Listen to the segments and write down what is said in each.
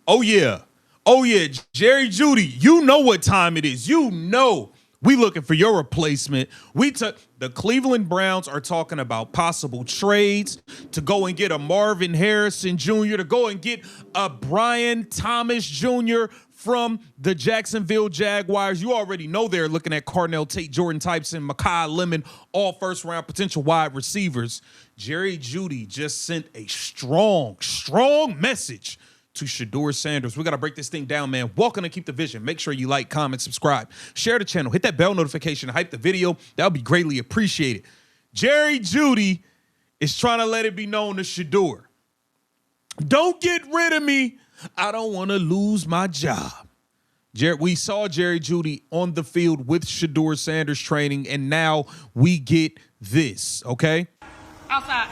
Oh, yeah. Oh, yeah. Jerry Jeudy, you know what time it is. You know we looking for your replacement. The Cleveland Browns are talking about possible trades to go and get a Marvin Harrison Jr., to go and get a Brian Thomas Jr. from the Jacksonville Jaguars. You already know they're looking at Carnell Tate, Jordan Tyson, Mekhi Lemon, all first-round potential wide receivers. Jerry Jeudy just sent a strong message to Shedeur Sanders. We got to break this thing down, man. Welcome to Keep the Vision. Make sure you like, comment, subscribe, share the channel, hit that bell notification, hype the video. That would be greatly appreciated. Jerry Jeudy is trying to let it be known to Shedeur. Don't get rid of me. I don't want to lose my job. We saw Jerry Jeudy on the field with Shedeur Sanders training, and now we get this, okay? Outside.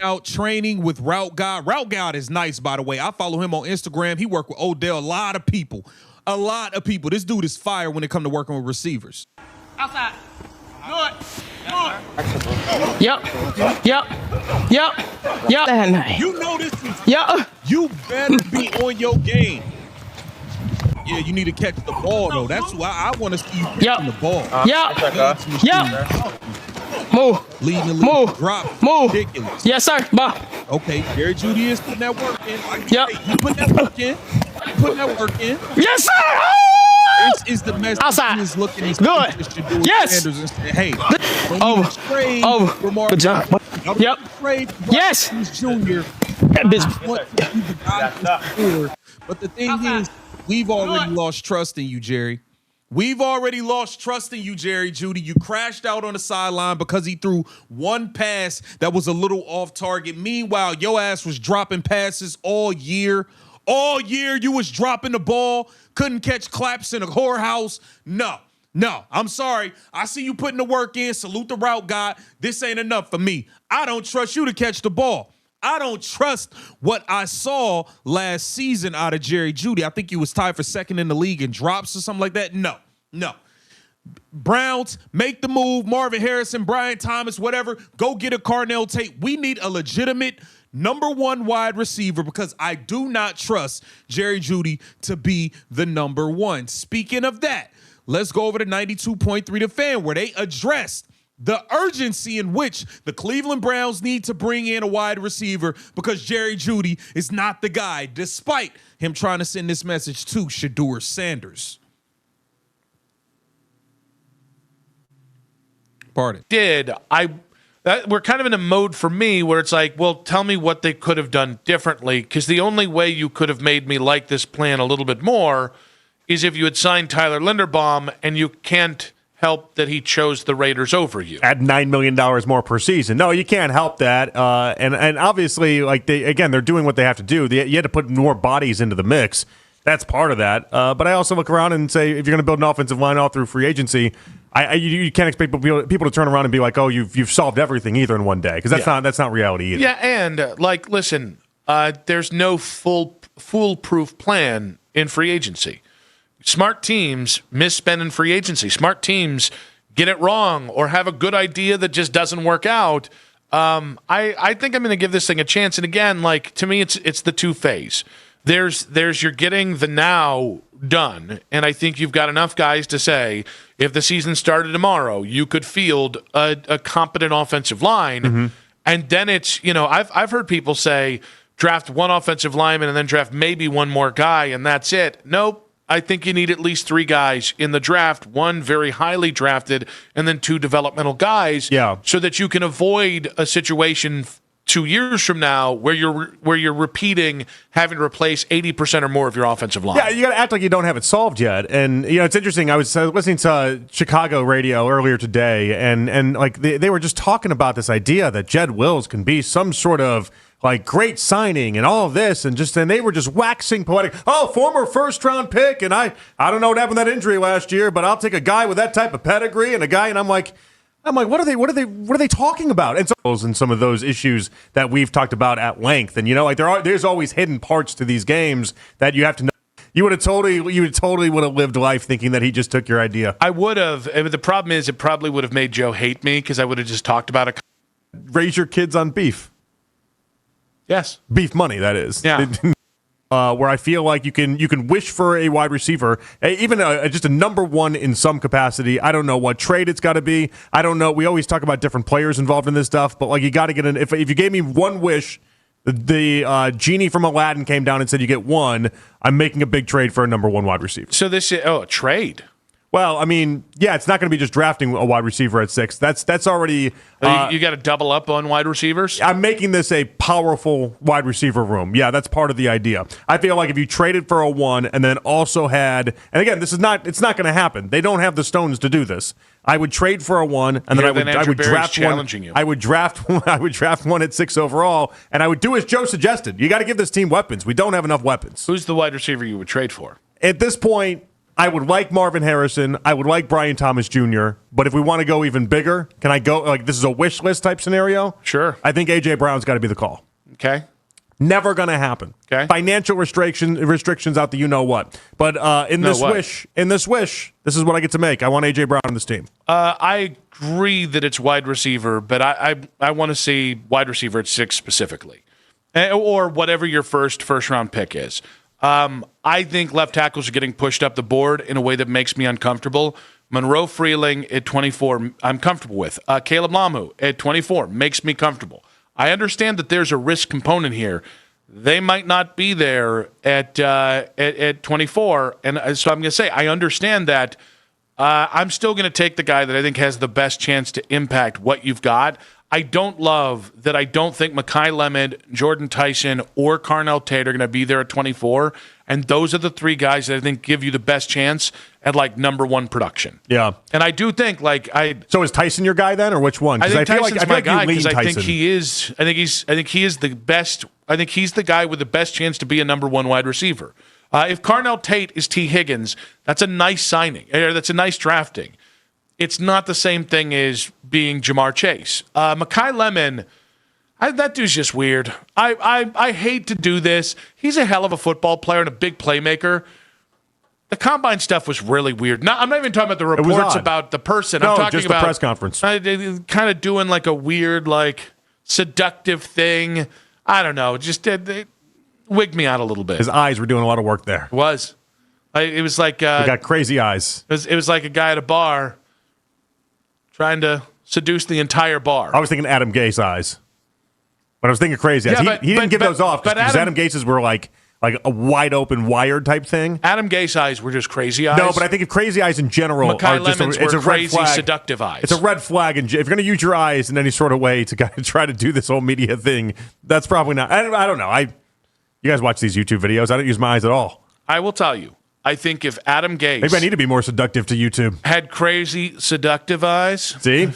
Out training with Route God. Route God is nice, by the way. I follow him on Instagram. He worked with Odell. A lot of people. This dude is fire when it comes to working with receivers. Outside. Good. Yep. You know this is. Yep. You better be on your game. Yeah, you need to catch the ball, though. That's why I want to see you catching the ball. Yep. Move. Leading the league. Move. Drop. Move. Ridiculous. Yes, sir. Ball. Okay, Jerry Jeudy is putting that work in. Yep. You put that work in. Putting that work in. Yes, sir. This is the message. Outside. He is looking at Good. Yes. Sanders and saying, hey, Over. Good job. Yep. Yes. Junior. That bitch. But the thing is, we've already lost trust in you, Jerry. We've already lost trust in you, Jerry Jeudy. You crashed out on the sideline because he threw one pass that was a little off target. Meanwhile, your ass was dropping passes all year. All year you was dropping the ball. Couldn't catch claps in a whorehouse. No, I'm sorry. I see you putting the work in. Salute the route guy. This ain't enough for me. I don't trust you to catch the ball. I don't trust what I saw last season out of Jerry Jeudy. I think he was tied for second in the league in drops or something like that. No. Browns, make the move. Marvin Harrison, Brian Thomas, whatever. Go get a Carnell Tate. We need a legitimate number one wide receiver because I do not trust Jerry Jeudy to be the number one. Speaking of that, let's go over to 92.3 The Fan where they addressed the urgency in which the Cleveland Browns need to bring in a wide receiver because Jerry Jeudy is not the guy, despite him trying to send this message to Shedeur Sanders. Pardon. We're kind of in a mode for me where it's like, well, tell me what they could have done differently, because the only way you could have made me like this plan a little bit more is if you had signed Tyler Linderbaum, and you can't help that he chose the Raiders over you. At $9 million more per season. No, you can't help that. And obviously, like they're doing what they have to do. You had to put more bodies into the mix. That's part of that. But I also look around and say, if you're going to build an offensive line all through free agency, you can't expect people to turn around and be like, oh, you've solved everything either in one day, because that's not reality either. Yeah, and listen, there's no foolproof plan in free agency. Smart teams misspend in free agency. Smart teams get it wrong or have a good idea that just doesn't work out. I think I'm going to give this thing a chance. And again, to me, it's the two-phase. There's you're getting the now done, and I think you've got enough guys to say, if the season started tomorrow, you could field a competent offensive line. Mm-hmm. And then it's, I've heard people say, draft one offensive lineman and then draft maybe one more guy, and that's it. Nope. I think you need at least three guys in the draft, one very highly drafted, and then two developmental guys, so that you can avoid a situation 2 years from now where you're repeating having to replace 80% or more of your offensive line. Yeah, you got to act like you don't have it solved yet. And it's interesting. I was listening to Chicago radio earlier today, and they were just talking about this idea that Jed Wills can be some sort of great signing and all of this, and they were just waxing poetic. Oh, former first-round pick, and I don't know what happened to that injury last year, but I'll take a guy with that type of pedigree and a guy, and I'm like, what are they talking about? And some of those issues that we've talked about at length, and there's always hidden parts to these games that you have to know. You totally would have lived life thinking that he just took your idea. I would have. The problem is, it probably would have made Joe hate me because I would have just talked about it. Raise your kids on beef. Yes. Beef money, that is. Yeah. where I feel like you can wish for a wide receiver, even just a number one in some capacity. I don't know what trade it's got to be. I don't know. We always talk about different players involved in this stuff, but like you got to get in. If you gave me one wish, the genie from Aladdin came down and said you get one, I'm making a big trade for a number one wide receiver. So this is a trade. Well, I mean, yeah, it's not going to be just drafting a wide receiver at 6. That's already. You got to double up on wide receivers. I'm making this a powerful wide receiver room. Yeah, that's part of the idea. I feel like if you traded for a 1 and then also had, and again, it's not going to happen. They don't have the stones to do this. I would trade for a 1 and then I would draft one. You. I would draft one at 6 overall, and I would do as Joe suggested. You got to give this team weapons. We don't have enough weapons. Who's the wide receiver you would trade for? At this point, I would like Marvin Harrison. I would like Brian Thomas Jr. But if we want to go even bigger, can I go like this is a wish list type scenario? Sure. I think A.J. Brown's got to be the call. Okay. Never going to happen. Okay. Financial restrictions out the you know what. But in this wish, this is what I get to make. I want A.J. Brown on this team. I agree that it's wide receiver, but I want to see wide receiver at 6 specifically, or whatever your first round pick is. I think left tackles are getting pushed up the board in a way that makes me uncomfortable. Monroe Freeling at 24, I'm comfortable with. Caleb Lamu at 24 makes me comfortable. I understand that there's a risk component here. They might not be there at 24, and so I'm going to say I understand that. I'm still going to take the guy that I think has the best chance to impact what you've got. I don't love that I don't think Mekhi Lemon, Jordan Tyson, or Carnell Tate are going to be there at 24. And those are the 3 guys that I think give you the best chance at like number 1 production. Yeah. And I do think So is Tyson your guy then, or which one? I think Tyson's my guy because I think he is. I think he is the best. I think he's the guy with the best chance to be a number 1 wide receiver. If Carnell Tate is T. Higgins, that's a nice signing. That's a nice drafting. It's not the same thing as being Jamar Chase. Mekhi Lemon, that dude's just weird. I hate to do this. He's a hell of a football player and a big playmaker. The combine stuff was really weird. I'm not even talking about the reports about the person. No, I'm talking just about the press conference. Kind of doing like a weird, like seductive thing. I don't know. Just it wigged me out a little bit. His eyes were doing a lot of work there. It was. It was like he got crazy eyes. It was like a guy at a bar trying to seduce the entire bar. I was thinking Adam Gase eyes. But I was thinking crazy eyes. He didn't give those off because Adam Gase's were like a wide open wired type thing. Adam Gase eyes were just crazy eyes. No, but I think if crazy eyes in general Mekhi are just Lemons it's were a red crazy flag. seductive eyes. It's a red flag, and if you're going to use your eyes in any sort of way to kind of try to do this whole media thing, that's probably not. I don't know. You guys watch these YouTube videos. I don't use my eyes at all. I will tell you. I think if Adam Gase maybe I need to be more seductive to YouTube. Had crazy seductive eyes. See?